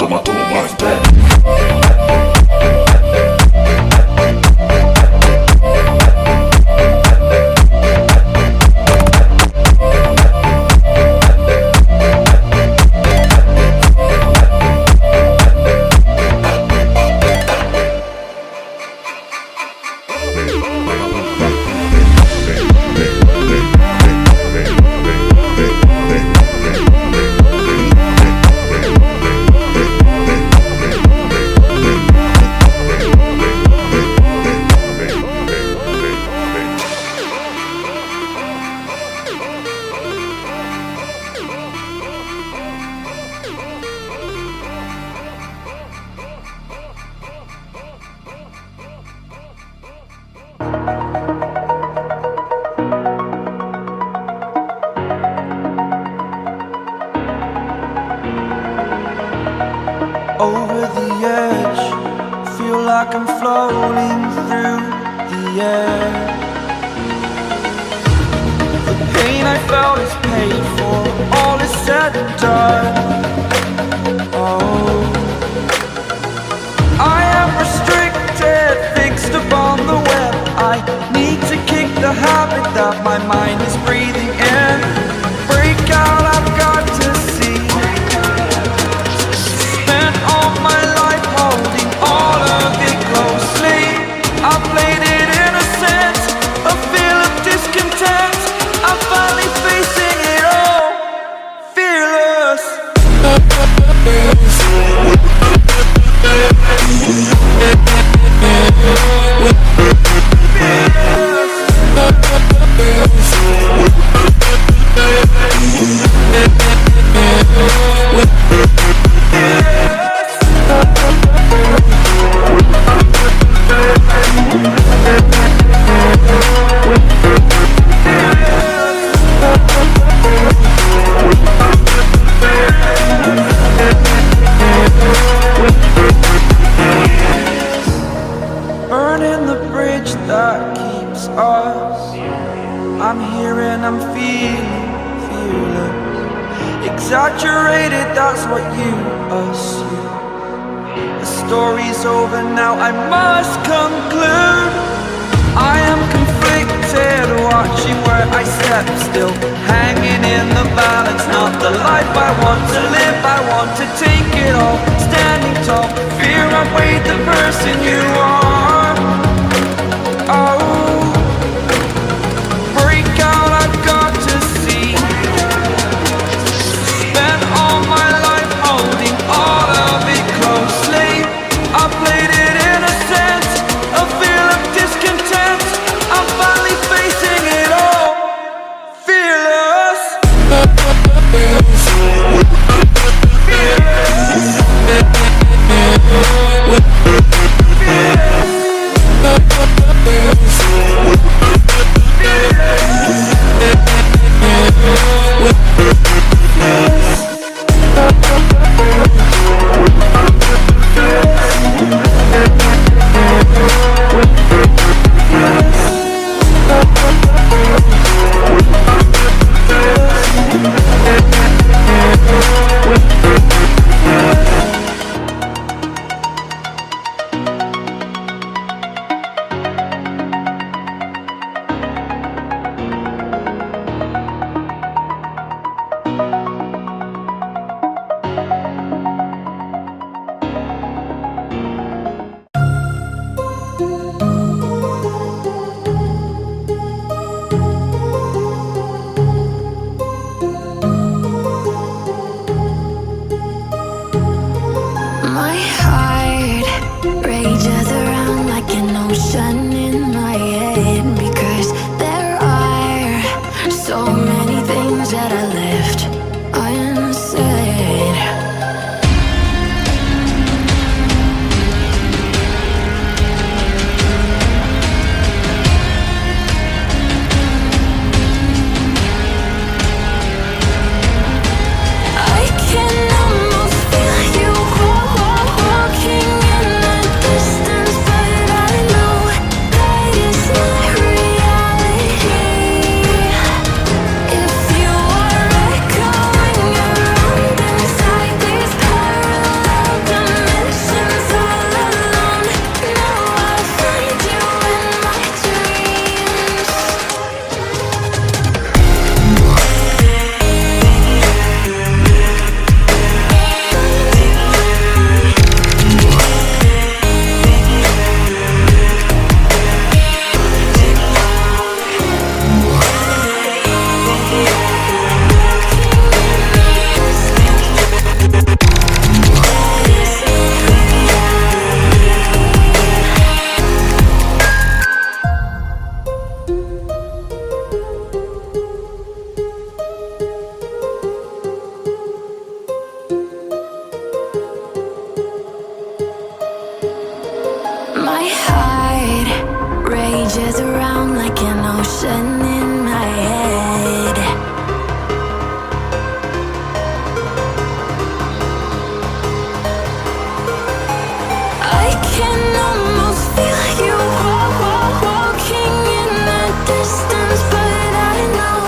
toma mais, bebe. Over the edge, feel like I'm floating through the air. The pain I felt is paid for, all is said and done. Oh, I am restricted, fixed upon the web. I need to kick the habit that my mind is breathing in. Break out, I've got to see. Spent all my life holding all of it closely. I played it innocent, a feel of discontent. I'm finally facing it all, fearless. Burning the bridge that keeps us. I'm here and I'm feeling fearless. Exaggerated, that's what you assume. The story's over now, I must conclude. I am conflicted, watching where I step still, hanging in the balance. Not the life I want to live, I want to take it all. Standing tall, fear I've weighed the person you are. Oh, break out, I've got to see. Spent all my life holding all of it closely. I played it innocent, a feel of discontent. I'm finally facing it all, fearless. My heart rages around like an ocean in my head, because there are so many things that I left unsaid. I can almost feel you walking in the distance, but I know that it's not reality. If you are like an ocean in my head. I can almost feel you walking in the distance, but I know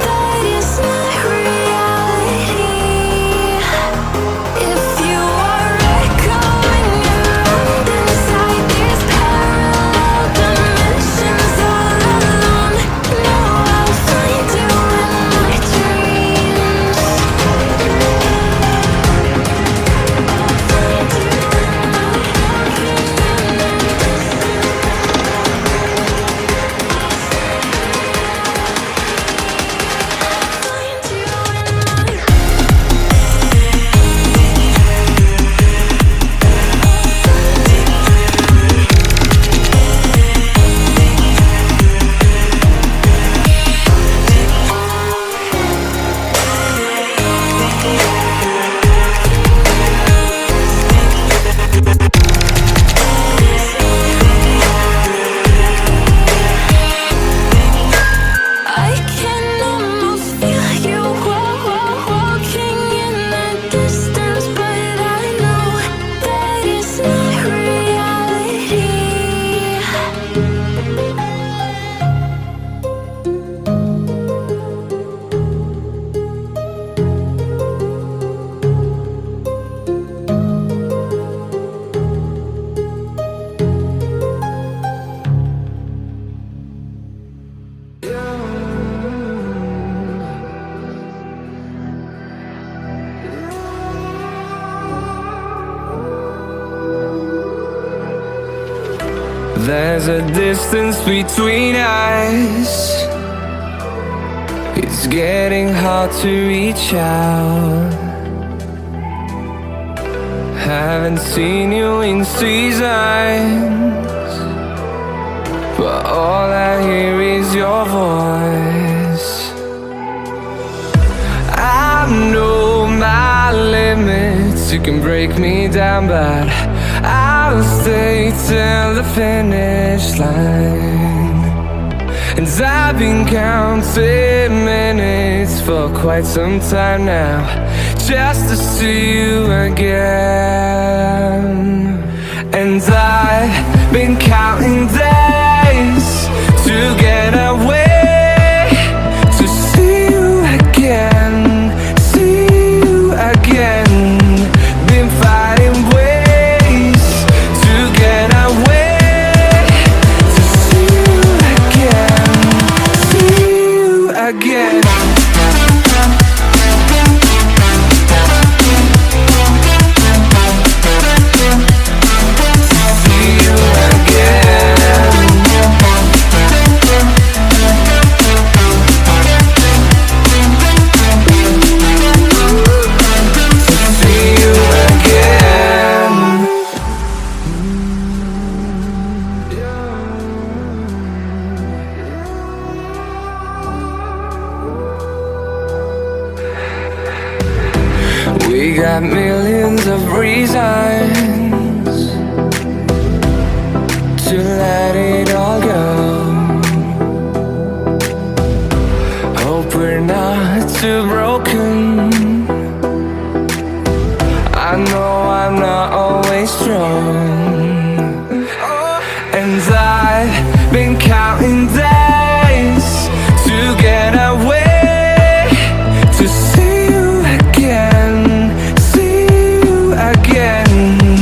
that it's not reality. If you are echoing around inside these parallel dimensions all alone, know I'll find you in my dreams. I can almost feel you walking in the distance, but I know that it's not reality. There's a distance between us. It's getting hard to reach out. Haven't seen you in seasons, but all I hear is your voice. I know my limits. You can break me down, but I'll stay till the finish line. And I've been counting minutes for quite some time now, just to see you again. And I've been counting days to get away, to see you again, see you again. Been fighting ways to get away, to see you again, see you again. See you again. See you again. We got millions of reasons to let it all go. Hope we're not too broken. I know I'm not always strong, and I've been counting days to get away, to see you again, see you again.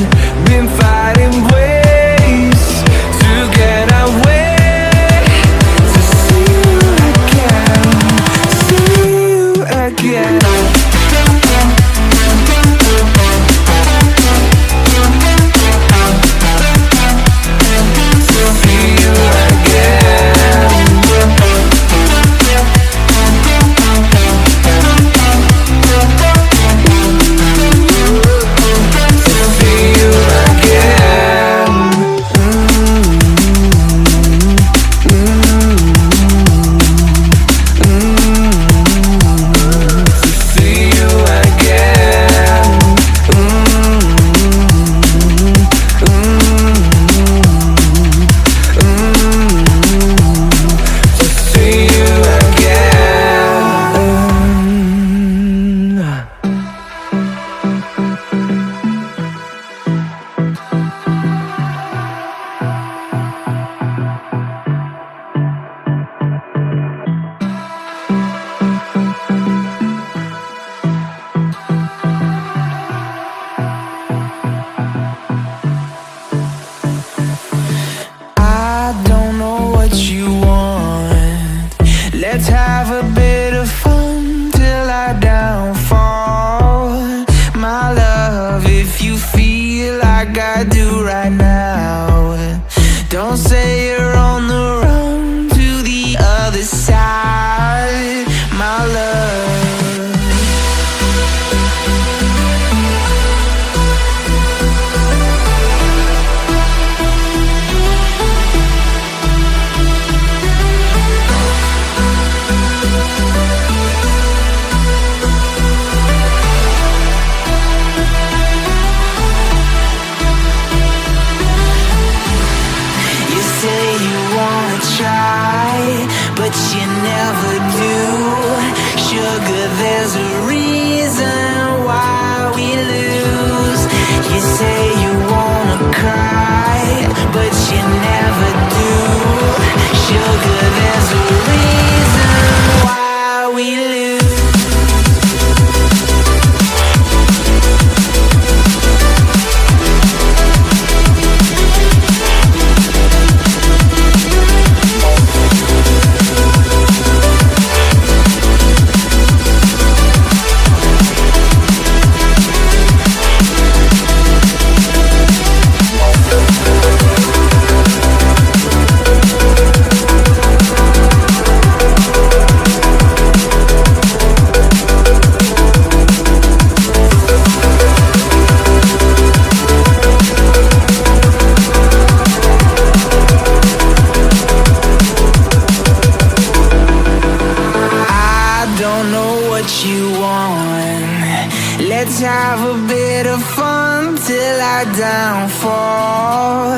let's have a bit of fun till our downfall.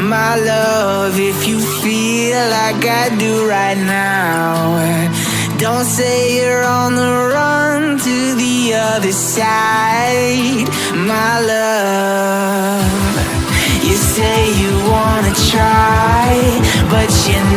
My love, if you feel like I do right now, don't say you're on the run to the other side, my love. You say you wanna try, but you